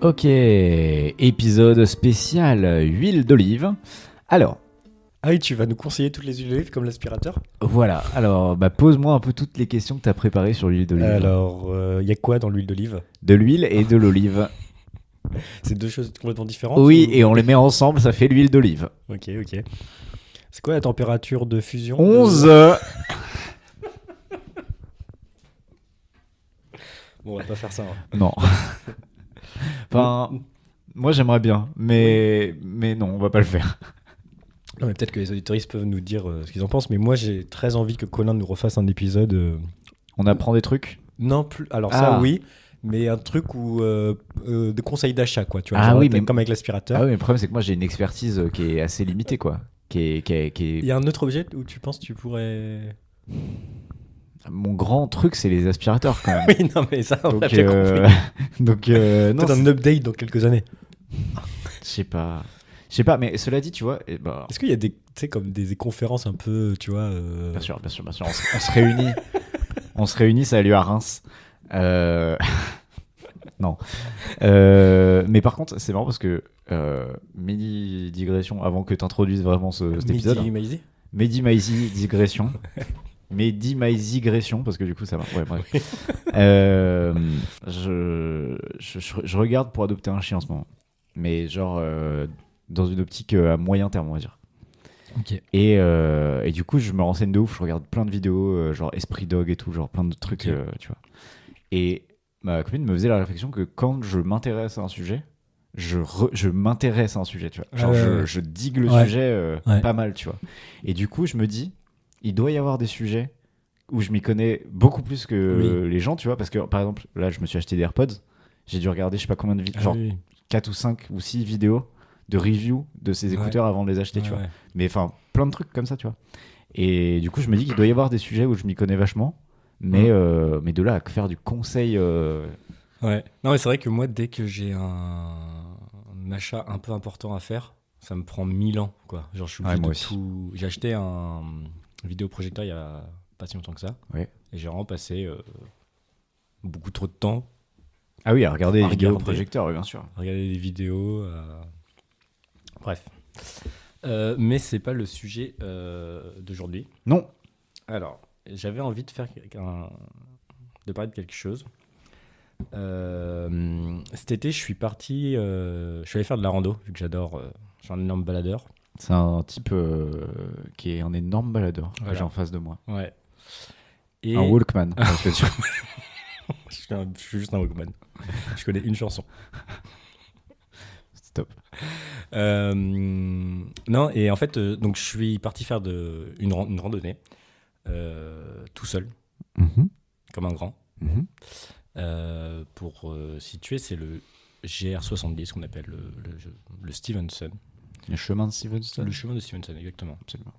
Ok, épisode spécial huile d'olive. Alors, Ah oui, tu vas nous conseiller toutes les huiles d'olive comme l'aspirateur? voilà. Alors, pose-moi un peu toutes les questions que tu as préparées sur l'huile d'olive. Alors, il y a quoi dans l'huile d'olive? De l'huile et de l'olive. C'est deux choses complètement différentes? Oui, ou- et on les met ensemble, ça fait l'huile d'olive. Ok. C'est quoi la température de fusion 11 Bon, on va pas faire ça. Non. Enfin, moi j'aimerais bien, mais non, on va pas le faire. Non, mais peut-être que les auditoristes peuvent nous dire ce qu'ils en pensent, mais moi j'ai très envie que Colin nous refasse un épisode. On apprend des trucs. Non, plus. Alors, Ah. ça, oui, mais un truc où. De conseils d'achat, quoi. Tu vois, Ah genre, oui, mais- comme avec l'aspirateur. Ah oui, mais le problème c'est que moi j'ai une expertise qui est assez limitée, quoi. Qui Il est... y a un autre objet où tu penses que tu pourrais. Mon grand truc, c'est les aspirateurs, quand même. Oui, non, mais ça, on a Donc, bien compris. non, Peut-être un update dans quelques années. je sais pas. Je sais pas, mais cela dit, tu vois, Est-ce qu'il y a des, tu sais, comme des conférences un peu, tu vois bien sûr. On se réunit. On se réunit, ça a lieu à Reims. Non. Mais par contre, c'est marrant parce que mini digression avant que tu introduises vraiment cet épisode. Maisy Mehdi Maizi digression. Mehdi Maizi digression parce que du coup ça va. Ouais, bref. Je regarde pour adopter un chien en ce moment, mais genre dans une optique à moyen terme, on va dire. Ok. Et du coup, je me renseigne de ouf. Je regarde plein de vidéos, genre Esprit Dog et tout, genre plein de trucs, Ok. tu vois. Et ma copine me faisait la réflexion que quand je m'intéresse à un sujet, je m'intéresse à un sujet, tu vois. Genre, Ouais. je digue le Ouais. sujet Ouais. pas mal, tu vois. Et du coup, je me dis, il doit y avoir des sujets où je m'y connais beaucoup plus que les gens, tu vois. Parce que, par exemple, là, je me suis acheté des AirPods. J'ai dû regarder, je sais pas combien de vidéos, Ah genre oui. 4 ou 5 ou 6 vidéos de review de ces écouteurs avant de les acheter, tu vois. Ouais. Mais enfin, plein de trucs comme ça, tu vois. Et du coup, je me dis qu'il doit y avoir des sujets où je m'y connais vachement. Mais de là à faire du conseil. Ouais. Non, mais c'est vrai que moi, dès que j'ai un achat un peu important à faire, ça me prend 1000 ans, quoi. Genre, je suis Ouais, obligé moi de aussi. tout. J'ai acheté un vidéoprojecteur il y a pas si longtemps que ça. Ouais. Et j'ai vraiment passé beaucoup trop de temps Ah oui, à regarder À les vidéos regarder. projecteurs, oui, bien sûr. à regarder des vidéos. Bref. Mais c'est pas le sujet d'aujourd'hui. Non. Alors, j'avais envie de de parler de quelque chose. Cet été, je suis parti. Je suis allé faire de la rando, vu que j'adore. Je suis un énorme baladeur. C'est un type qui est un énorme baladeur que Voilà. j'ai en face de moi. Ouais. Et Un Walkman. parce que tu- je suis juste un Walkman. Je connais une chanson. Stop. Non, et en fait, donc je suis parti faire une randonnée tout seul, comme un grand. Mhm. Pour situer, c'est le GR70 qu'on appelle le Stevenson. Le chemin de Stevenson. Le chemin de Stevenson, exactement. Absolument.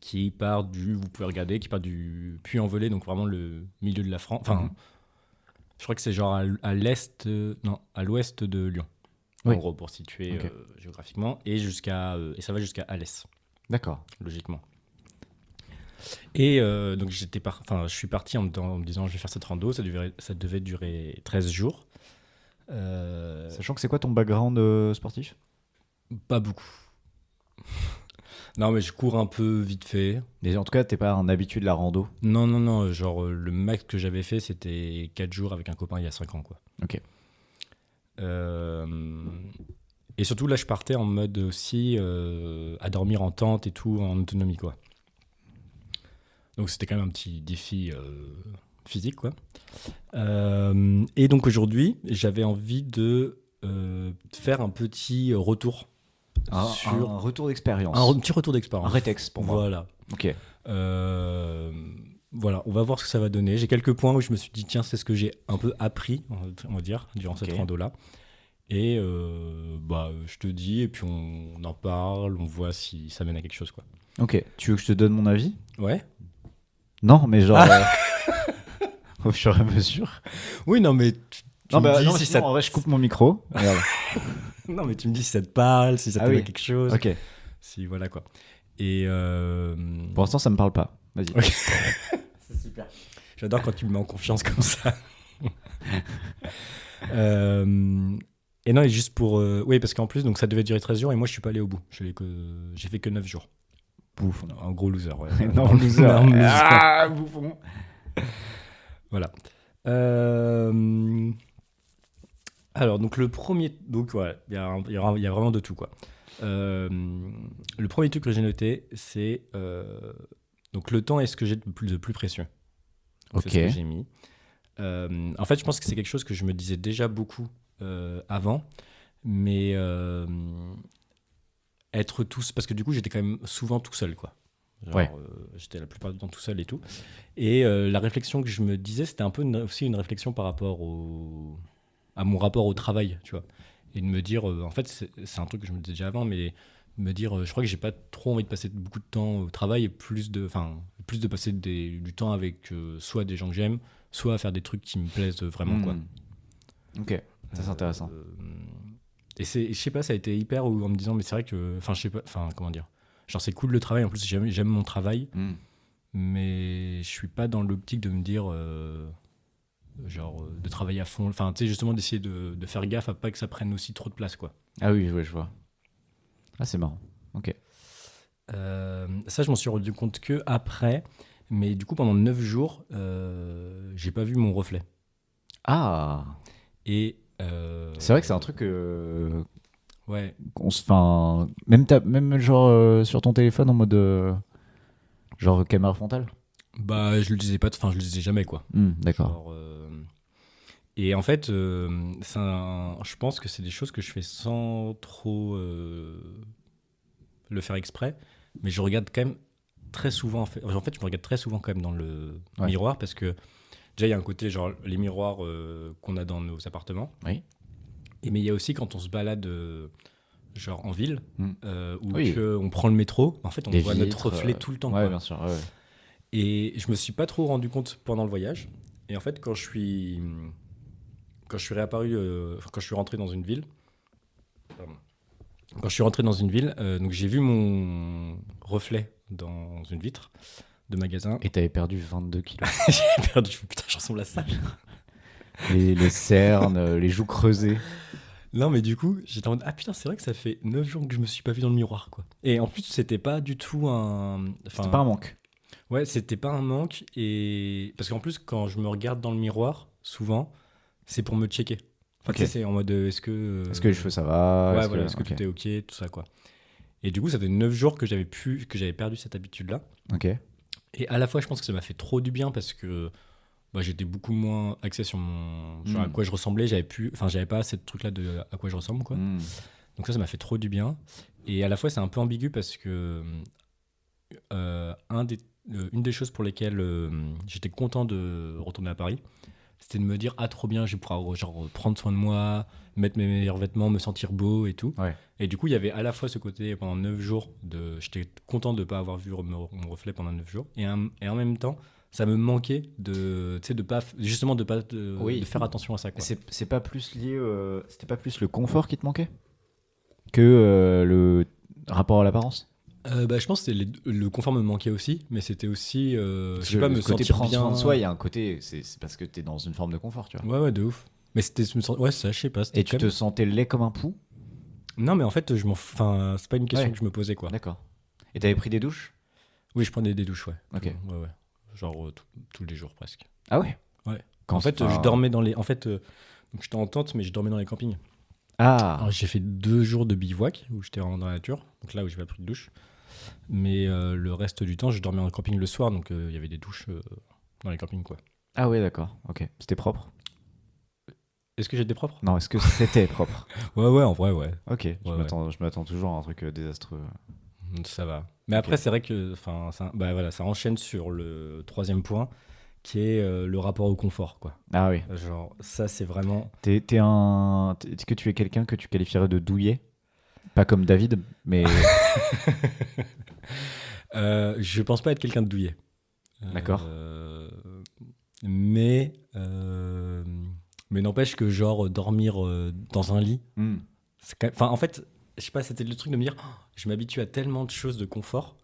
Qui part vous pouvez regarder, qui part du Puy-en-Velay, donc vraiment le milieu de la France. Enfin, je crois que c'est genre à l'est, non, à l'ouest de Lyon. Oui. En gros, pour situer Ok. géographiquement, et ça va jusqu'à Alès, D'accord. logiquement. Et donc je suis parti en me disant je vais faire cette rando, ça devait durer 13 jours. Sachant que c'est quoi ton background sportif? Pas beaucoup. Non, mais je cours un peu vite fait. Mais en tout cas, t'es pas un habitué de la rando. Non, genre le max que j'avais fait, c'était 4 jours avec un copain il y a 5 ans, quoi. Ok. Et surtout, là, je partais en mode aussi à dormir en tente et tout, en autonomie, quoi. Donc, c'était quand même un petit défi physique, quoi. Et donc, aujourd'hui, j'avais envie de faire un petit retour. Un retour d'expérience. Un petit retour Un d'expérience. rétex pour moi. Voilà. Ok. Voilà, on va voir ce que ça va donner. J'ai quelques points où je me suis dit, tiens, c'est ce que j'ai un peu appris, on va dire, durant cette Ok. rando-là. Et je te dis, et puis on en parle, on voit si ça mène à quelque chose, quoi. Ok. Tu veux que je te donne mon avis? Ouais. Non, mais genre au fur et à mesure. Oui, non, mais tu Non, me dis non, si sinon, ça... en vrai, je coupe mon micro. Regarde. Non, mais tu me dis si ça te parle, si ça te Ah met oui. à quelque chose. Ok. Si, voilà, quoi. Et Pour l'instant, ça me parle pas. Vas-y. Ok. C'est super. J'adore quand tu me mets en confiance comme ça. Et non, et juste pour. Oui, parce qu'en plus, donc ça devait durer 13 jours et moi, je suis pas allé au bout. J'ai fait que 9 jours. Bouffon. Un gros loser, ouais. Énorme loser. Énorme loser. Ah, bouffon. Voilà. Alors, donc le premier. Donc, voilà, il y a vraiment de tout, quoi. Le premier truc que j'ai noté, c'est. Donc, le temps est ce que j'ai de plus précieux. Donc, Ok. c'est ce que j'ai mis. En fait, je pense que c'est quelque chose que je me disais déjà beaucoup avant. Mais être tous. Parce que du coup, j'étais quand même souvent tout seul, quoi. Genre, Ouais. j'étais la plupart du temps tout seul et tout. Et la réflexion que je me disais, c'était un peu aussi une réflexion par rapport à mon rapport au travail, tu vois. Et de me dire, en fait, c'est un truc que je me disais déjà avant, mais de me dire, je crois que j'ai pas trop envie de passer beaucoup de temps au travail et plus de passer du temps avec soit des gens que j'aime, soit à faire des trucs qui me plaisent vraiment, quoi. Ok, ça c'est intéressant. Et je sais pas, ça a été hyper en me disant, mais c'est vrai que, enfin, je sais pas, enfin, comment dire. Genre, c'est cool le travail, en plus, j'aime mon travail, mais je suis pas dans l'optique de me dire, de travailler à fond. Enfin, tu sais, justement, d'essayer de faire gaffe à pas que ça prenne aussi trop de place, quoi. Ah oui, ouais, je vois. Ah, c'est marrant. Ok. Ça, je m'en suis rendu compte que après, mais du coup, pendant 9 jours, j'ai pas vu mon reflet. Ah, Et. c'est vrai que c'est un truc Ouais. enfin, même genre sur ton téléphone en mode genre caméra frontale. Bah, je le disais pas, enfin, je le disais jamais, quoi. D'accord. Genre, et en fait, je pense que c'est des choses que je fais sans trop le faire exprès, mais je regarde quand même très souvent. En fait, je me regarde très souvent quand même dans le miroir parce que déjà, il y a un côté, genre, les miroirs qu'on a dans nos appartements. Oui. Mais il y a aussi quand on se balade, genre en ville, ou Oui. qu'on prend le métro, en fait, on Des voit notre vitres, reflet tout le temps. Ouais, Quoi. bien sûr. Ouais. Et je me suis pas trop rendu compte pendant le voyage. Et en fait, quand je suis réapparu, quand je suis rentré dans une ville, donc j'ai vu mon reflet dans une vitre de magasin. Et t'avais perdu 22 kilos. J'ai perdu, putain, je ressemble à ça. les cernes, les joues creusées. Non, mais du coup, j'étais en mode, ah putain, c'est vrai que ça fait 9 jours que je me suis pas vu dans le miroir, quoi. Et en plus, c'était pas du tout C'était pas un manque. Ouais, c'était pas un manque. Et parce qu'en plus, quand je me regarde dans le miroir, souvent, c'est pour me checker. Enfin, Ok. tu sais, c'est en mode, est-ce que Est-ce que les cheveux ça va? Ouais, Est-ce voilà, que... est-ce que ok. tout est ok, tout ça, quoi. Et du coup, ça fait 9 jours que j'avais perdu cette habitude-là. Ok. Et à la fois, je pense que ça m'a fait trop du bien parce que j'étais beaucoup moins axé sur sur à quoi je ressemblais. J'avais pas cette truc-là de à quoi je ressemble, quoi. Donc ça m'a fait trop du bien. Et à la fois, c'est un peu ambigu parce que une des choses pour lesquelles j'étais content de retourner à Paris, c'était de me dire, ah trop bien, je vais pouvoir genre, prendre soin de moi, mettre mes meilleurs vêtements, me sentir beau et tout. Ouais. Et du coup, il y avait à la fois ce côté, pendant 9 jours, j'étais content de ne pas avoir vu mon reflet pendant 9 jours. Et en même temps, ça me manquait justement de faire attention à ça. Quoi. C'est pas plus lié... C'était pas plus le confort qui te manquait que le rapport à l'apparence? Je pense que le confort me manquait aussi, mais c'était aussi, je sais pas, le me côté sentir prendre bien. soin de soi, il y a un côté... C'est parce que t'es dans une forme de confort, tu vois. Ouais, de ouf. Mais ouais, ça, je sais pas. Et tu te sentais laid comme un pou? Non, mais en fait, enfin, c'est pas une question que je me posais, quoi. D'accord. Et t'avais pris des douches? Oui, je prenais des douches, ouais. Ok. Ouais. Genre tous les jours, presque. Ah ouais? Ouais. En fait, je dormais dans les... En fait, donc j'étais en tente, mais je dormais dans les campings. Ah. Alors, j'ai fait 2 jours de bivouac, où j'étais vraiment dans la nature. Donc là, où j'ai pas pris de douche. Mais le reste du temps, je dormais en camping le soir, donc il y avait des douches dans les campings, quoi. Ah ouais, d'accord. Ok. C'était propre? Est-ce que j'étais propre? Non, est-ce que c'était propre? Ouais, en vrai, ouais. Ok. Je m'attends toujours à un truc désastreux. Ça va. Mais après, c'est vrai que ça enchaîne sur le 3e point, qui est le rapport au confort, quoi. Ah oui. Genre, ça, c'est vraiment... Est-ce que tu es quelqu'un que tu qualifierais de douillet? Pas comme David, mais... Je pense pas être quelqu'un de douillet. D'accord. Mais n'empêche que genre dormir dans un lit, enfin en fait, je sais pas, c'était le truc de me dire, je m'habitue à tellement de choses de confort.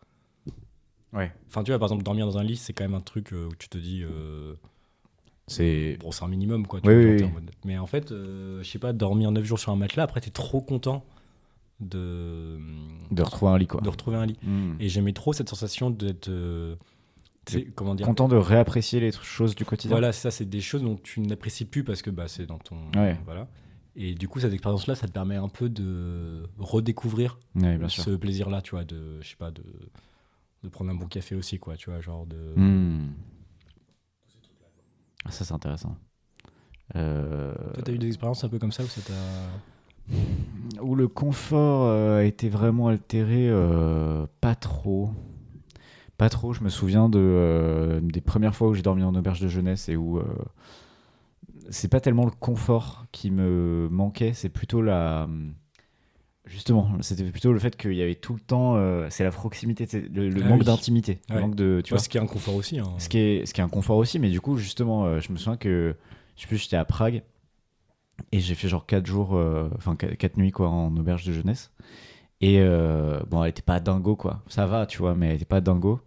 Ouais. Enfin tu vois, par exemple, dormir dans un lit, c'est quand même un truc où tu te dis, C'est... Bon, c'est un minimum, quoi. Tu Oui, vois, oui, genre, t'es oui. en mode- Mais en fait, je sais pas, dormir 9 jours sur un matelas, après, t'es trop content de, De retrouver un lit, quoi. de retrouver un lit. Hmm. Et j'aimais trop cette sensation d'être. Tu sais, comment dire. Content de réapprécier les choses du quotidien. Voilà, ça, c'est des choses dont tu n'apprécies plus parce que bah, c'est dans ton. Ouais. Voilà. Et du coup, cette expérience-là, ça te permet un peu de redécouvrir Ouais, bien sûr. ce plaisir-là, tu vois, je sais pas, de prendre un bon café aussi, quoi, tu vois, genre de. Hmm. Ah, ça, c'est intéressant. Toi, t'as eu des expériences un peu comme ça où ça t'a. Où le confort a été vraiment altéré, pas trop. Pas trop, je me souviens des premières fois où j'ai dormi en auberge de jeunesse et où c'est pas tellement le confort qui me manquait, c'est plutôt justement, c'était plutôt le fait qu'il y avait tout le temps, c'est la proximité, c'est le Ah manque oui. d'intimité, le Ouais. manque de, tu Ouais, vois. ce qui est un confort aussi. Hein. Ce qui est un confort aussi, mais du coup, justement, je me souviens que, je sais plus, j'étais à Prague et j'ai fait genre 4 jours, enfin 4 nuits quoi, en auberge de jeunesse. Et bon, elle était pas dingo quoi, ça va, tu vois, mais elle était pas dingo.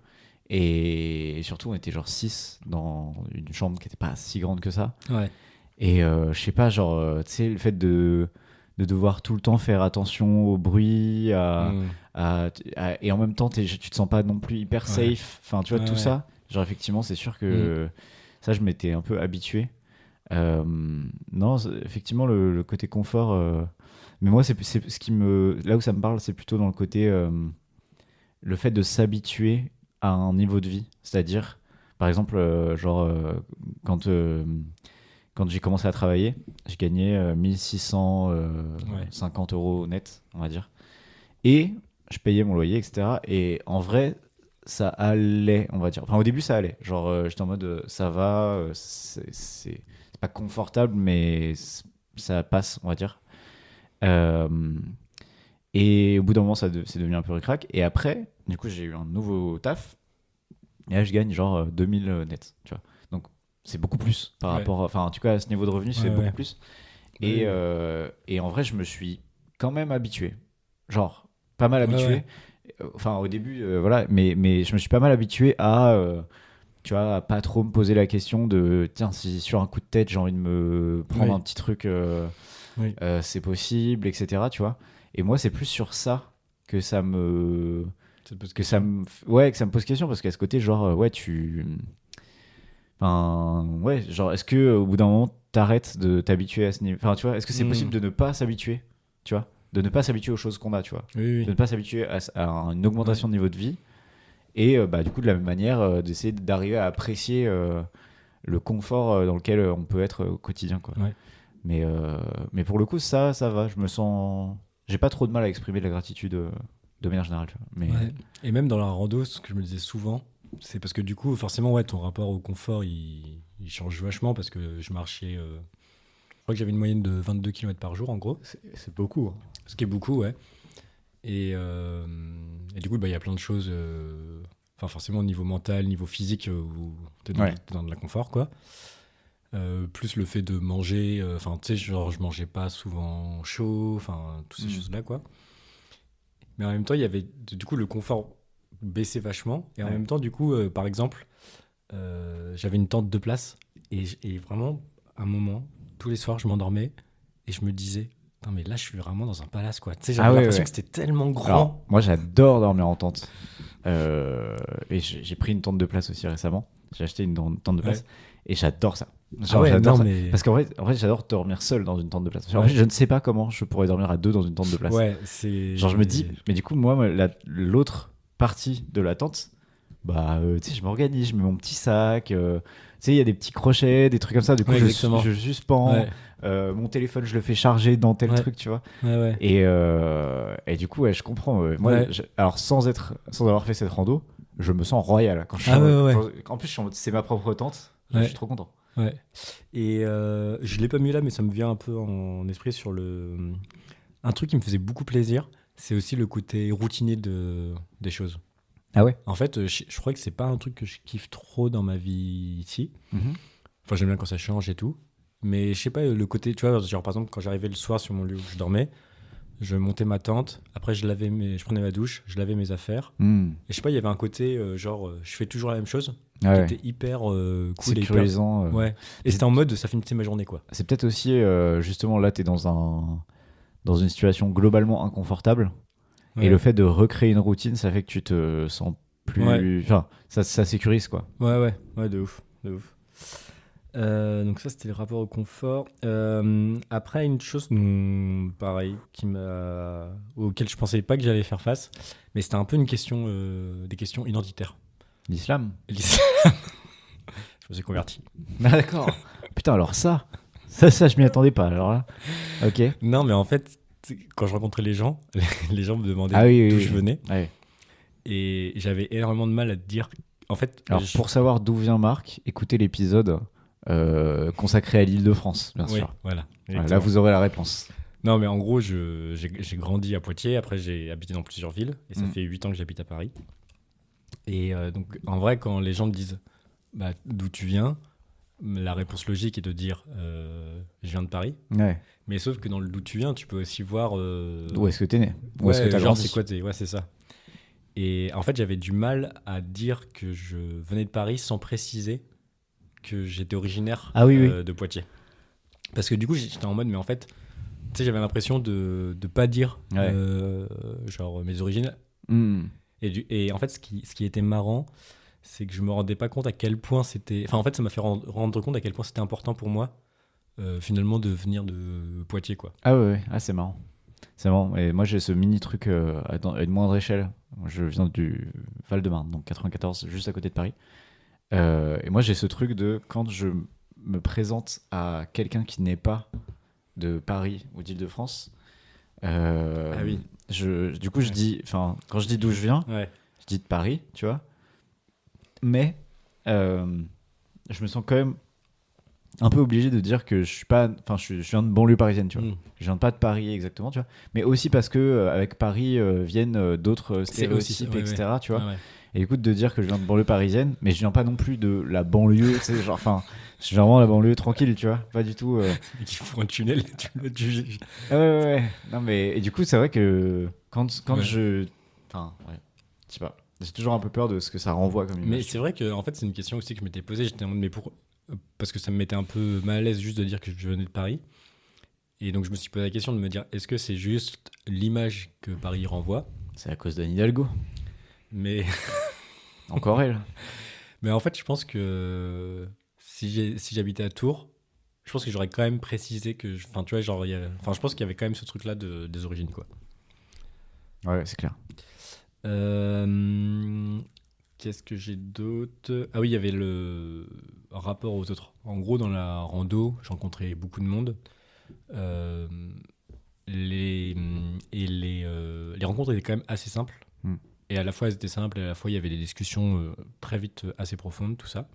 Et surtout, on était genre 6 dans une chambre qui était pas si grande que ça. Ouais. Et je sais pas, genre, tu sais, le fait de devoir tout le temps faire attention au bruit, Mm. et en même temps, tu te sens pas non plus hyper Ouais. safe. Enfin, tu vois, Ouais, tout ouais. ça. Genre, effectivement, c'est sûr que ça, je m'étais un peu habitué. Euh, non, effectivement, le côté confort. Mais moi, c'est ce qui me. Là où ça me parle, c'est plutôt dans le côté. Le fait de s'habituer à un niveau de vie. C'est-à-dire, par exemple, genre, quand. Quand j'ai commencé à travailler, je gagnais 1650 euros net, on va dire. Et je payais mon loyer, etc. Et en vrai, ça allait, on va dire. Enfin, au début, ça allait. Genre, j'étais en mode, ça va, c'est pas confortable, mais ça passe, on va dire. Euh, et au bout d'un moment, c'est devenu un peu ric-rac. Et après, du coup, j'ai eu un nouveau taf. Et là, je gagne genre 2000 net, tu vois. Donc, c'est beaucoup plus par Ouais. rapport. Enfin, en tout cas, à ce niveau de revenu, c'est Ouais, beaucoup ouais. plus. Ouais, ouais. Et en vrai, je me suis quand même habitué. Genre, pas mal Ouais, habitué. ouais. Enfin, au début, voilà. Mais je me suis pas mal habitué tu vois, à pas trop me poser la question de tiens, si sur un coup de tête, j'ai envie de me prendre Oui. un petit truc, Oui. c'est possible, etc. Tu vois. Et moi, c'est plus sur ça que ça me. Ça te pose Que ça question. me. Ouais, que ça me pose question parce qu'à ce côté, genre, ouais, tu. Enfin, ouais, genre, est-ce que au bout d'un moment, t'arrêtes de t'habituer à ce niveau. Enfin, tu vois, est-ce que c'est possible Mm. de ne pas s'habituer, tu vois, de ne pas s'habituer aux choses qu'on a, tu vois, Oui, de oui. ne pas s'habituer à une augmentation Ouais. de niveau de vie et bah, du coup, de la même manière, d'essayer d'arriver à apprécier le confort dans lequel on peut être au quotidien, quoi. Ouais. Mais pour le coup, ça va, je me sens. J'ai pas trop de mal à exprimer de la gratitude de manière générale, tu vois. Mais Ouais. Et même dans la rando, ce que je me disais souvent, c'est parce que du coup, forcément, ouais, ton rapport au confort, il change vachement parce que je marchais. Je crois que j'avais une moyenne de 22 km par jour, en gros. c'est beaucoup, hein. Ce qui est beaucoup, ouais. Et du coup, bah, il y a plein de choses. Enfin, forcément, au niveau mental, niveau physique, où t'es Ouais. dans de la confort, quoi. Plus le fait de manger. Enfin, tu sais, genre, je mangeais pas souvent chaud. Enfin, toutes ces choses-là, quoi. Mais en même temps, il y avait du coup le confort baissait vachement. Et en Ouais. même temps, du coup, par exemple, j'avais une tente de place. Et vraiment, à un moment, tous les soirs, je m'endormais et je me disais, non, mais là, je suis vraiment dans un palace, quoi. Tu sais, j'avais Ah ouais, l'impression ouais. que c'était tellement grand. Alors, moi, j'adore dormir en tente. Et j'ai pris une tente de place aussi récemment. J'ai acheté une tente de place Ouais. et j'adore ça. Ah Genre, ouais, j'adore non, ça. mais. Parce en vrai, j'adore dormir seul dans une tente de place. En Ouais. fait, je ne sais pas comment je pourrais dormir à deux dans une tente de place. Ouais, c'est. Genre, je me dis, mais du coup, moi, l'autre partie de la tente, bah, tu sais, je m'organise, je mets mon petit sac. Tu sais, il y a des petits crochets, des trucs comme ça. Du coup, Ouais, exactement. je suspends. Ouais, Mon téléphone, je le fais charger dans tel Ouais. truc, tu vois. ouais, ouais. Et du coup, ouais, je comprends. Moi, Ouais. alors, sans avoir fait cette rando, je me sens royal. Quand je suis Ah en mode- ouais, ouais. En plus, je suis en mode, c'est ma propre tente. Je Ouais. suis trop content. Ouais. Et je l'ai pas mis là, mais ça me vient un peu en esprit sur le. Un truc qui me faisait beaucoup plaisir, c'est aussi le côté routinier des choses. Ah ouais. En fait, je crois que c'est pas un truc que je kiffe trop dans ma vie ici. Enfin, j'aime bien quand ça change et tout. Mais je sais pas, le côté, tu vois, genre par exemple, quand j'arrivais le soir sur mon lit où je dormais, je montais ma tente, après je prenais ma douche, je lavais mes affaires. Hmm. Et je sais pas, il y avait un côté je fais toujours la même chose, Ah qui ouais. était hyper cool et hyper... Sécurisant. Ouais. Et c'était en mode ça finissait ma journée, quoi. C'est peut-être aussi, justement, là, t'es dans une situation globalement inconfortable. Ouais. Et le fait de recréer une routine, ça fait que tu te sens plus. Ouais. Enfin, ça sécurise, quoi. Ouais, de ouf, de ouf. Donc ça, c'était le rapport au confort. Après, une chose, pareil, auquel je pensais pas que j'allais faire face, mais c'était un peu une question, des questions identitaires. L'islam. Je me suis converti. Ah, d'accord. Putain, alors ça, je m'y attendais pas. Alors là, ok. Non, mais en fait, quand je rencontrais les gens, les gens me demandaient Ah oui, d'où oui, je oui. venais, Ouais. et j'avais énormément de mal à te dire. En fait, Alors, pour savoir d'où vient Marc, écoutez l'épisode consacré à l'Île-de-France, bien oui, sûr. voilà. Voilà, là, Exactement. vous aurez la réponse. Non, mais en gros, j'ai grandi à Poitiers. Après, j'ai habité dans plusieurs villes. Et ça fait 8 ans que j'habite à Paris. Et donc, en vrai, quand les gens me disent d'où tu viens, la réponse logique est de dire je viens de Paris. Ouais. Mais sauf que dans le d'où tu viens, tu peux aussi voir. Où est-ce que t'es né? Où est-ce que t'as genre, grandi? c'est quoi ouais, c'est ça. Et en fait, j'avais du mal à dire que je venais de Paris sans préciser que j'étais originaire Ah oui, oui. de Poitiers. Parce que du coup, j'étais en mode, mais en fait, tu sais, j'avais l'impression de pas dire Ouais. genre mes origines. Hmm. Et en fait, ce qui était marrant, c'est que je me rendais pas compte à quel point c'était. Enfin, en fait, ça m'a fait rendre compte à quel point c'était important pour moi, finalement, de venir de Poitiers, quoi. Ah ouais, ouais. Ah, c'est marrant. C'est marrant. Et moi, j'ai ce mini truc à une moindre échelle. Moi, je viens du Val-de-Marne, donc 94, juste à côté de Paris. Et moi, j'ai ce truc de quand je me présente à quelqu'un qui n'est pas de Paris ou d'Île-de-France. Ah oui. Du coup, je dis, enfin, quand je dis d'où je viens, Ouais. je dis de Paris, tu vois. Mais je me sens quand même un peu obligé de dire que je suis pas, enfin, je viens de banlieue parisienne, tu vois. Mm. Je viens pas de Paris exactement, tu vois. Mais aussi parce que avec Paris viennent d'autres C'est aussi ça, stéréotypes, ouais, etc. Tu vois. Ah ouais. Et écoute, de dire que je viens de banlieue parisienne, mais je viens pas non plus de la banlieue, tu sais, genre, enfin, je viens vraiment de la banlieue tranquille, tu vois, pas du tout. Et qu'il faut un tunnel, tu Ah ouais, ouais, ouais. Non, mais, et du coup, c'est vrai que quand Ouais. je. Enfin, ouais, je sais pas. J'ai toujours un peu peur de ce que ça renvoie comme Mais image. c'est vrai que en fait, c'est une question aussi que je m'étais posée. J'étais en mode, mais parce que ça me mettait un peu mal à l'aise juste de dire que je venais de Paris. Et donc, je me suis posé la question de me dire, est-ce que c'est juste l'image que Paris renvoie? C'est à cause d'Anne Hidalgo. Mais, Encore elle. mais en fait, je pense que si j'habitais à Tours, je pense que j'aurais quand même précisé que, enfin, tu vois, genre, je pense qu'il y avait quand même ce truc-là des origines, quoi. Ouais, c'est clair. Qu'est-ce que j'ai d'autre? Ah oui, il y avait le rapport aux autres. En gros, dans la rando, j'ai rencontré beaucoup de monde. Euh, les rencontres étaient quand même assez simples. Mm. Et à la fois, elles étaient simples, et à la fois, il y avait des discussions très vite assez profondes, tout ça.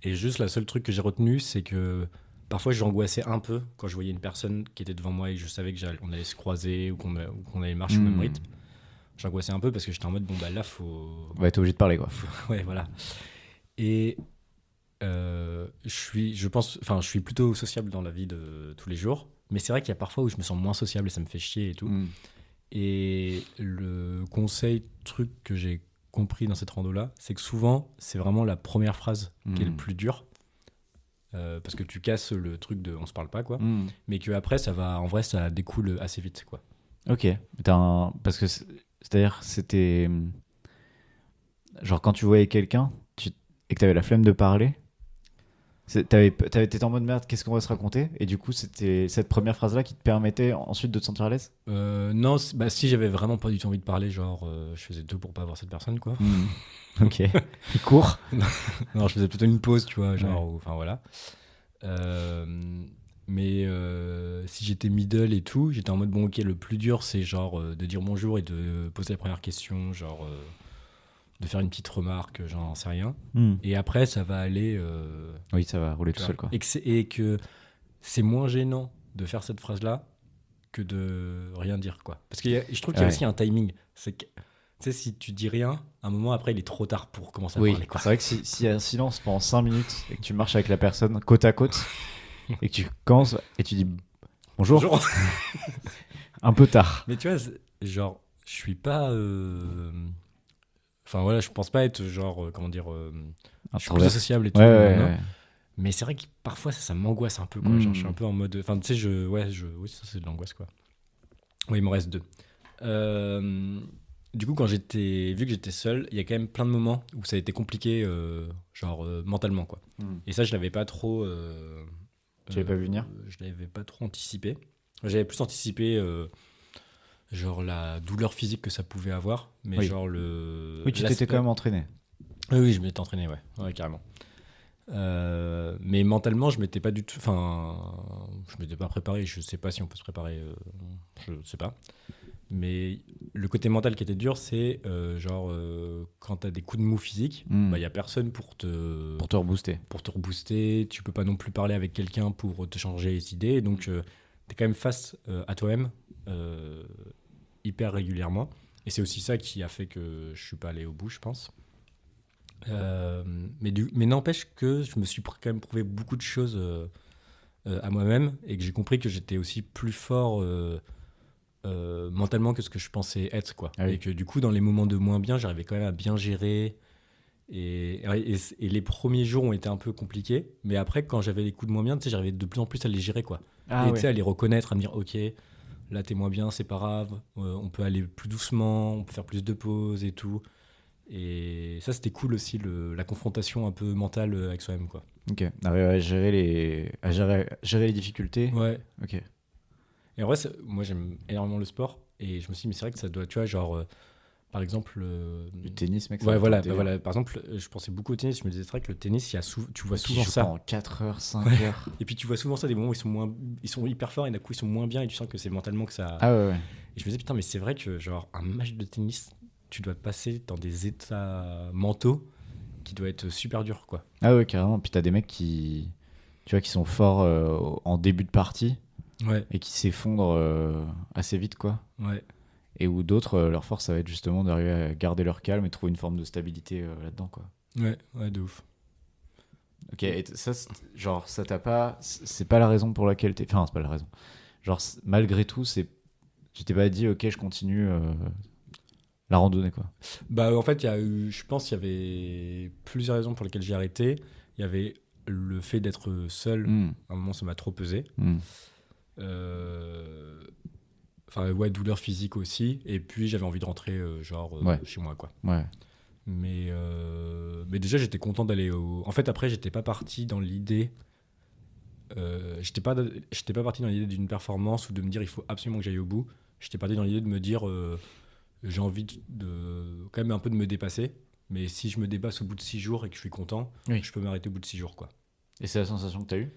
Et juste, la seule truc que j'ai retenu, c'est que parfois, j'angoissais un peu quand je voyais une personne qui était devant moi et je savais qu'on allait se croiser ou qu'on allait marcher au même rythme. J'angoissais un peu parce que j'étais en mode, bon, bah là, faut. Ouais, t'es obligé de parler, quoi. Ouais, voilà. Et je suis plutôt sociable dans la vie de tous les jours. Mais c'est vrai qu'il y a parfois où je me sens moins sociable et ça me fait chier et tout. Mm. Et le truc que j'ai compris dans cette rando-là, c'est que souvent, c'est vraiment la première phrase qui est le plus dure. Parce que tu casses le truc de on se parle pas, quoi. Mm. Mais que après, en vrai, ça découle assez vite, quoi. Ok. Parce que c'est-à-dire, c'était. Genre, quand tu voyais quelqu'un et que t'avais la flemme de parler, t'étais en mode merde, qu'est-ce qu'on va se raconter? Et du coup, c'était cette première phrase-là qui te permettait ensuite de te sentir à l'aise? Non, si j'avais vraiment pas du tout envie de parler, genre, je faisais tout pour pas voir cette personne, quoi. Ok. Il court. Non, je faisais plutôt une pause, tu vois, genre, Ouais. enfin voilà. Mais si j'étais middle et tout, j'étais en mode bon, ok, le plus dur c'est genre de dire bonjour et de poser la première question, genre de faire une petite remarque, j'en sais rien. Et après, ça va aller. Oui, ça va rouler tu tout vois, seul, quoi. et que c'est moins gênant de faire cette phrase-là que de rien dire, quoi. Parce que je trouve qu'il y a Ouais. aussi un timing. C'est que, tu sais, si tu dis rien, un moment après, il est trop tard pour commencer à Oui, parler, quoi. c'est vrai que s'il y a un silence pendant 5 minutes et que tu marches avec la personne côte à côte et que tu commences et tu dis bonjour. Bonjour. Un peu tard. Mais tu vois, genre, je suis pas. Enfin voilà, je pense pas être genre, comment dire, je suis plutôt Introvert. sociable et tout, Ouais, non, ouais, non. ouais. Mais c'est vrai que parfois ça m'angoisse un peu, quoi. Genre, je suis un Hmm. peu en mode. Enfin, tu sais, oui, ça c'est de l'angoisse, quoi. Oui, il m'en reste deux. Euh, du coup, vu que j'étais seul, il y a quand même plein de moments où ça a été compliqué, genre mentalement, quoi. Hmm. Et ça, je l'avais pas trop. Tu l'avais pas vu venir? Je l'avais pas trop anticipé. J'avais plus anticipé, genre la douleur physique que ça pouvait avoir, mais Oui. genre Oui, tu t'étais quand l'aspect. même entraîné. Oui, oui, je m'étais entraîné, ouais, ouais, carrément. Mais mentalement, je m'étais pas du tout. Enfin, je m'étais pas préparé. Je sais pas si on peut se préparer. Je sais pas. Mais le côté mental qui était dur, c'est genre quand t'as des coups de mou physiques, Hmm. bah y a personne Pour te rebooster. pour te rebooster. Tu peux pas non plus parler avec quelqu'un pour te changer les idées. Donc t'es quand même face à toi-même hyper régulièrement. Et c'est aussi ça qui a fait que je suis pas allé au bout, je pense. Mais n'empêche que je me suis quand même prouvé beaucoup de choses à moi-même et que j'ai compris que j'étais aussi plus fort mentalement que ce que je pensais être, quoi. Ah oui. Et que du coup, dans les moments de moins bien, j'arrivais quand même à bien gérer. Et les premiers jours ont été un peu compliqués, mais après, quand j'avais les coups de moins bien, tu sais, j'arrivais de plus en plus à les gérer, quoi. Ah Et tu sais, ouais. à les reconnaître, à me dire, ok, là t'es moins bien, c'est pas grave, on peut aller plus doucement, on peut faire plus de pauses et tout. Et ça, c'était cool aussi, la confrontation un peu mentale avec soi-même, quoi. Ok. Arriver à gérer les difficultés. Ouais. Ok. Et en vrai, moi, j'aime énormément le sport. Et je me suis dit, mais c'est vrai que ça doit, tu vois, genre, par exemple. Du tennis, mec, ça Ouais, va être un voilà, bah délire. par exemple, je pensais beaucoup au tennis. Je me disais, c'est vrai que le tennis, tu vois Qui souvent joue ça. pendant 4 heures, 5 Ouais. heures. Et puis tu vois souvent ça, des moments où ils sont hyper forts et d'un coup ils sont moins bien et tu sens que c'est mentalement que ça. Ah ouais, ouais. Et je me disais, putain, mais c'est vrai que, genre, un match de tennis, tu dois passer dans des états mentaux qui doivent être super durs, quoi. Ah ouais, carrément. Puis t'as des mecs tu vois, qui sont forts en début de partie Ouais, et qui s'effondrent assez vite, quoi. ouais. Et où d'autres, leur force, ça va être justement d'arriver à garder leur calme et trouver une forme de stabilité là-dedans, quoi. Ouais, ouais, de ouf. Ok, et ça, genre, ça t'a pas. C'est pas la raison pour laquelle t'es. Enfin, c'est pas la raison. Genre, malgré tout, tu t'es pas dit, ok, je continue la randonnée, quoi. Bah, en fait, je pense qu'il y avait plusieurs raisons pour lesquelles j'ai arrêté. Il y avait le fait d'être seul. Hmm. À un moment, ça m'a trop pesé. Hmm. Euh, Enfin, ouais, douleur physique aussi. Et puis, j'avais envie de rentrer, Ouais, chez moi, quoi. ouais. Mais déjà, j'étais content d'aller au. En fait, après, j'étais pas parti dans l'idée. J'étais pas parti dans l'idée d'une performance ou de me dire il faut absolument que j'aille au bout. J'étais parti dans l'idée de me dire j'ai envie quand même un peu de me dépasser. Mais si je me dépasse au bout de 6 jours et que je suis content, Oui. je peux m'arrêter au bout de 6 jours, quoi. Et c'est la sensation que t'as eue?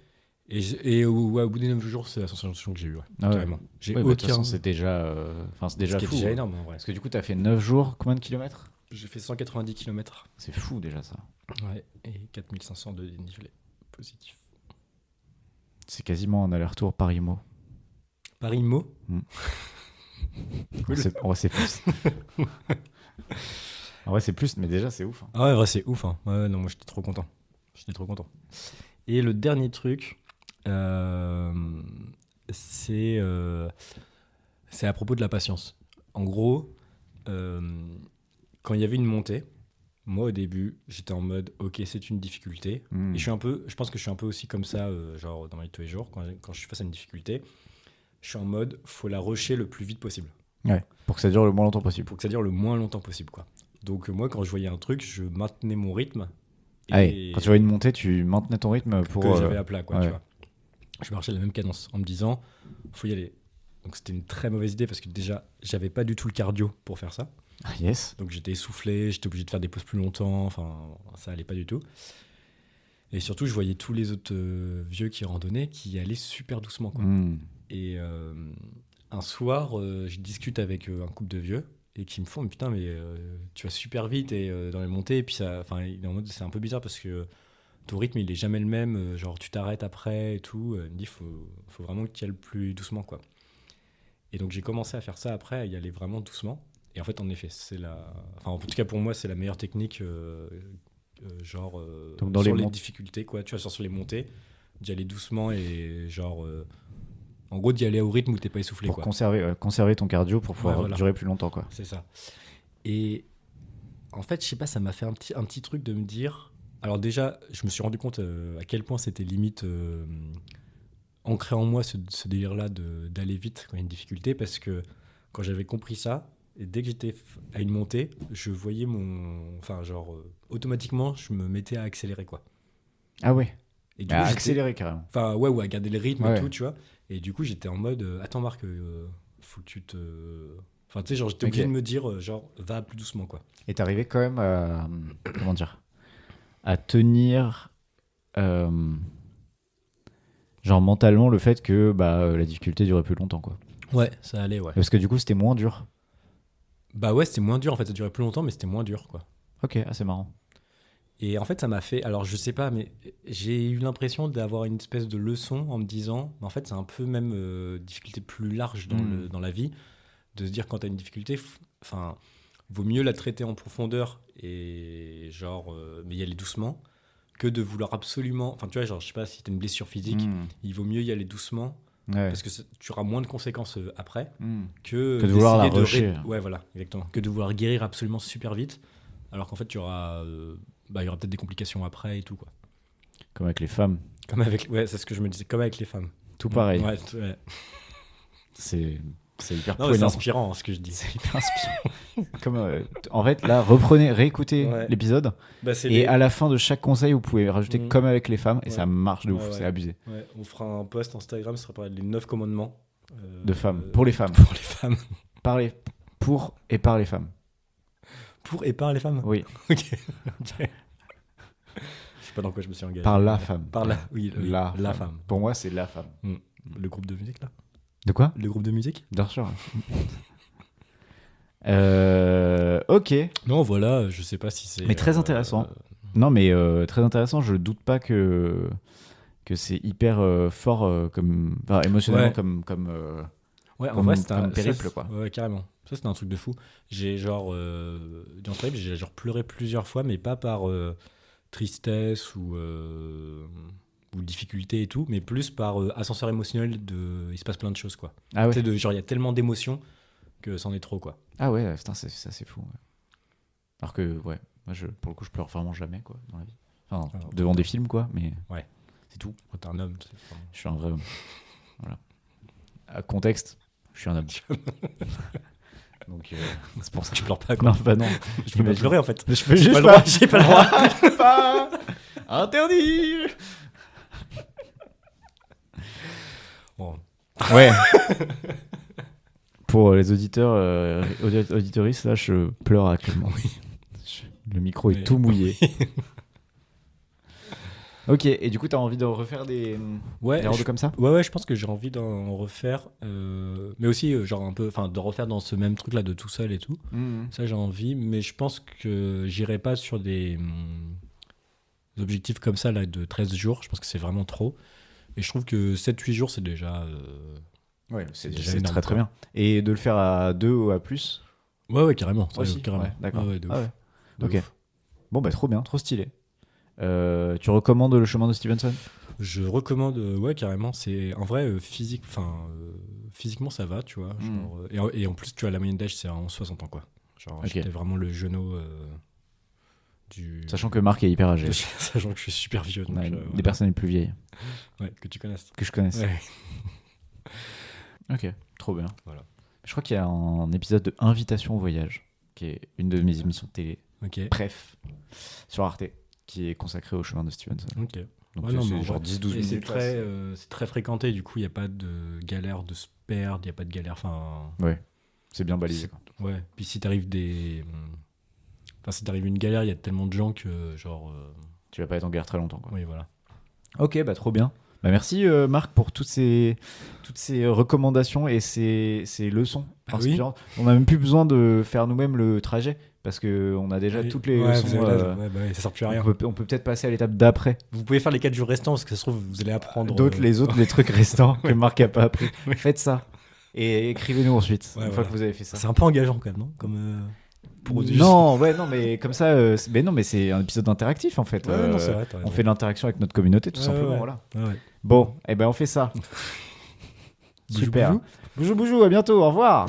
Ouais, au bout des 9 jours, c'est la sensation que j'ai eue, ouais, Ah ouais. carrément. J'ai Oui, bah, de toute aucun. façon, c'est déjà, enfin, c'est déjà Ce qui est fou. déjà énorme, en vrai. Parce que du coup, t'as fait 9 jours, combien de kilomètres? J'ai fait 190 km. C'est fou déjà ça. Ouais, et 4500 de dénivelé positif. C'est quasiment un aller-retour Paris-Meaux. Paris-Meaux. Cool. En vrai, c'est plus. En vrai, c'est plus, mais déjà, c'est ouf. Hein. Ah ouais, vrai, c'est ouf. Hein. Ouais, non, moi j'étais trop content. J'étais trop content. Et le dernier truc, euh, c'est c'est à propos de la patience. En gros, euh, quand il y avait une montée, moi au début, j'étais en mode ok, c'est une difficulté. Hmm. Et je pense que je suis un peu aussi comme ça, genre dans ma vie de tous les jours, quand je suis face à une difficulté, je suis en mode faut la rusher le plus vite possible. Ouais, pour que ça dure le moins longtemps possible. Pour que ça dure le moins longtemps possible, quoi. Donc moi, quand je voyais un truc, je maintenais mon rythme. Ah ouais, quand tu vois une montée, tu maintenais ton rythme pour. Que j'avais à plat, quoi, ouais. tu vois. Je marchais à la même cadence en me disant, faut y aller. Donc c'était une très mauvaise idée parce que déjà, j'avais pas du tout le cardio pour faire ça. Ah, yes. Donc j'étais essoufflé, j'étais obligé de faire des pauses plus longtemps, enfin, ça allait pas du tout. Et surtout, je voyais tous les autres vieux qui randonnaient qui allaient super doucement, quoi. Hmm. Et un soir, je discute avec un couple de vieux et qui me font, mais putain, mais tu vas super vite et dans les montées, et puis ça, enfin, il est en mode, c'est un peu bizarre parce que ton rythme, il est jamais le même, genre tu t'arrêtes après et tout. Il me dit, faut vraiment que tu y ailles plus doucement, quoi. Et donc j'ai commencé à faire ça après, à y aller vraiment doucement. Et en fait, en effet, enfin, en tout cas pour moi, c'est la meilleure technique, Donc dans sur les les mont- difficultés, quoi. Tu vois, sur les montées, d'y aller doucement et genre En gros, d'y aller au rythme où t'es pas essoufflé, Pour quoi. conserver ton cardio pour pouvoir voilà. durer plus longtemps, quoi. C'est ça. Et en fait, je sais pas, ça m'a fait un petit truc de me dire. Alors déjà, je me suis rendu compte à quel point c'était limite ancré en moi ce délire-là d'aller vite quand il y a une difficulté, parce que quand j'avais compris ça, et dès que j'étais à une montée, je voyais automatiquement, je me mettais à accélérer, quoi. Ah ouais. Et du À coup, j'étais- accélérer carrément. Enfin, ouais, ou à garder le rythme Ouais. et tout, tu vois. Et du coup, j'étais en mode, attends, Marc, faut que tu te. Enfin, tu sais, genre, j'étais obligé Ok. de me dire, va plus doucement, quoi. Et t'arrivais quand même à, comment dire, à tenir, genre mentalement, le fait que la difficulté durait plus longtemps, quoi. Ouais, ça allait, ouais. Parce que du coup, c'était moins dur. Bah ouais, c'était moins dur, en fait, ça durait plus longtemps, mais c'était moins dur, quoi. Ok, c'est marrant. Et en fait, ça m'a fait. Alors, je sais pas, mais j'ai eu l'impression d'avoir une espèce de leçon en me disant, mais en fait, c'est un peu même difficulté plus large dans la vie, de se dire quand t'as une difficulté, enfin, vaut mieux la traiter en profondeur et mais y aller doucement, que de vouloir absolument. Enfin, tu vois, genre, je sais pas si t'as une blessure physique, il vaut mieux y aller doucement, Ouais. parce que tu auras moins de conséquences après Que de vouloir la d'essayer rusher. Ouais, voilà, exactement. Que de vouloir guérir absolument super vite, alors qu'en fait, il y aura peut-être des complications après et tout, quoi. Comme avec les femmes. Ouais, c'est ce que je me disais, comme avec les femmes. Tout pareil. Ouais, ouais. C'est hyper Non, mais c'est poignant. inspirant, hein, ce que je dis. C'est hyper inspirant. Comme, en fait, là, réécoutez Ouais. l'épisode. Bah, c'est Et à la fin de chaque conseil, vous pouvez rajouter comme avec les femmes. Et Ouais. ça marche de ouf. Ouais, C'est ouais. abusé. Ouais, on fera un post Instagram, ce sera les 9 commandements. De femmes. Pour les femmes. Pour les femmes. Pour et par les femmes. Pour et par les femmes. Oui. Ok. Ok. Je sais pas dans quoi je me suis engagé. Par la Ouais. femme. Par la, oui, La la femme. femme. Pour moi, c'est la femme. Le groupe de musique, là. De quoi? Le groupe de musique. Bien sûr. Ok. Non, voilà, je sais pas si c'est. Mais très intéressant. Non, mais très intéressant. Je doute pas que c'est hyper fort enfin, émotionnellement Ouais. comme Ouais, en comme- vrai, c'était comme périple, quoi. Ouais, carrément. Ça, c'était un truc de fou. J'ai dans ce livre, j'ai pleuré plusieurs fois, mais pas par tristesse ou difficulté et tout, mais plus par ascenseur émotionnel il se passe plein de choses, quoi. Ah ouais. Tu sais, il y a tellement d'émotions que c'en est trop, quoi. Ah ouais, putain, ça c'est fou. Ouais. Alors que ouais, moi pour le coup je pleure vraiment jamais quoi dans la vie. Enfin, Alors, devant des films quoi, mais Ouais. c'est tout. Quand t'es un homme, c'est vraiment- Je suis un vrai homme. Voilà. À contexte, je suis un homme. Donc c'est pour ça. Je pleure pas, quoi. Non, bah non. Je peux pas pleurer, en fait. Je peux J'ai juste pas le droit. J'ai pas le droit. pas. Interdit. Bon. Ouais. Pour les auditeurs, auditeuristes, là, je pleure actuellement. Le micro est Mais- tout mouillé. Ok, et du coup, t'as envie de refaire des randos je- comme ça? Ouais, je pense que j'ai envie d'en refaire. Mais aussi, genre un peu, enfin, de refaire dans ce même truc-là de tout seul et tout. Ça, j'ai envie, mais je pense que j'irai pas sur des objectifs comme ça, là, de 13 jours. Je pense que c'est vraiment trop. Et je trouve que 7-8 jours, c'est déjà. Ouais, c'est c'est déjà très énorme, très quoi. bien. Et de le faire à 2 ou à plus? Ouais, carrément. Aussi, carrément. ouais, d'accord. Ouais, de ouf. Ah ouais. De Ok. ouf. Bon, bah trop bien, trop stylé. Tu recommandes Le Chemin de Stevenson? Je recommande, ouais, carrément. C'est en vrai physiquement ça va, tu vois. Genre, et en plus, tu vois, la moyenne d'âge c'est en 60 ans, quoi. Genre, Ok. j'étais vraiment le genou du. Sachant que Marc est hyper âgé. Sachant que je suis super vieux. Donc, Ouais, voilà. des personnes les plus vieilles Ouais, que tu connaisses. que je connaisse. Ouais. Ok, trop bien. Voilà. Je crois qu'il y a un épisode de Invitation au voyage, qui est une de mes émissions de télé, Ok. bref, sur Arte, qui est consacrée au chemin de Stevenson. Ok. Donc Ouais, non, mais en c'est genre vrai, 10-12 Et minutes. c'est très fréquenté, du coup, il n'y a pas de galère de se perdre, il n'y a pas de galère. Enfin, Ouais, c'est bien balisé. Quoi. ouais. Puis si t'arrives si t'arrives une galère, il y a tellement de gens que, genre. Tu vas pas être en guerre très longtemps. Quoi. Oui, voilà. Ok, bah trop bien. Bah merci Marc pour toutes ces recommandations et ces leçons Ah oui. inspirantes. On n'a même plus besoin de faire nous-mêmes le trajet parce qu'on a déjà toutes les Ouais, leçons. vous avez l'âge, ouais, ça sert plus à rien. On peut peut-être passer à l'étape d'après. Vous pouvez faire les 4 jours restants parce que ça se trouve, vous allez apprendre. Les autres, les trucs restants que Marc a pas appris. Oui. Faites ça et écrivez-nous ensuite Ouais, une fois voilà. que vous avez fait ça. C'est un peu engageant quand même, non Comme. Pour Non, mais comme ça, mais c'est un épisode interactif en fait. Ouais, non, c'est vrai. On fait de l'interaction avec notre communauté tout Ouais, simplement. ouais. Voilà. Ouais. Bon, et ben on fait ça. Bijou, Super. bijou. Boujou, boujou, à bientôt, au revoir.